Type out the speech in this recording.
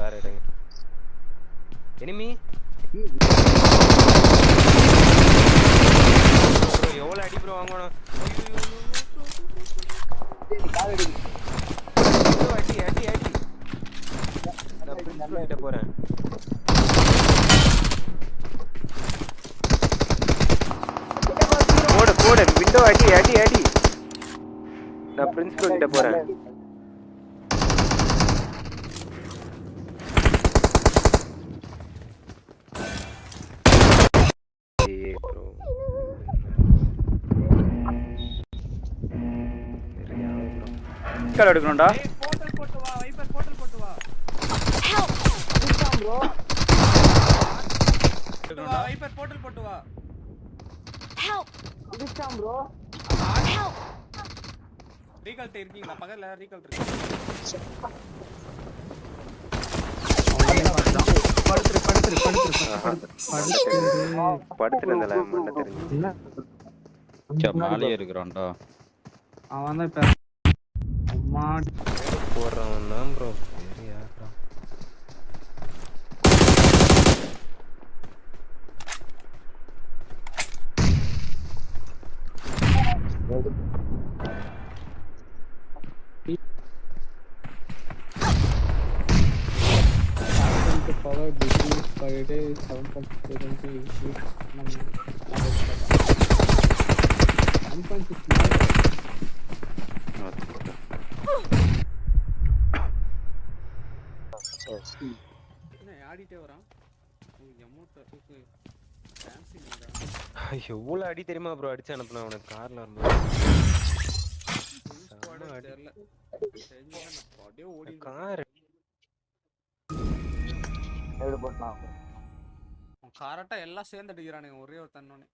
Car எடுங்க. Enemy bro எவ்வளவு அடி ப்ரோ வாங்கணும். அடி அடி அடி. நான் பிரின்சிபல் கிட்ட போறேன். போடு போடு விண்டோ அடி அடி அடி. நான் பிரின்சிபல் கிட்ட போறேன். கால் எடுக்கணும்டா. போர்ட்டல் போட்டு வா வைப்பர் போர்ட்டல் போட்டு வா. ப்ரோ வா வைப்பர் போர்ட்டல் போட்டு வா. அடிச்சாம் ப்ரோ. ரீகால்ட் இருக்கீங்களா பக்கத்துல ரீகால்ட் இருக்கு. படுத்துறதுல மண்ண தெரிஞ்சு மேலே இருக்கிறான்டா அவன் தான் இப்ப அம்மா போடுறவன் தான் ப்ரோ. வேற யாரா power decrease per day 7.6 ஆடிட்டே வரான். எவ்வளவு அடி தெரியுமா ப்ரோ அடிச்சு அனுப்புனா அவனுக்கு கார்ல வரும்போது. கார் எடு போட்டான். காரட்டா எல்லாம் சேர்ந்து அடிக்கிறானுங்க ஒரே ஒரு தன்னோனே.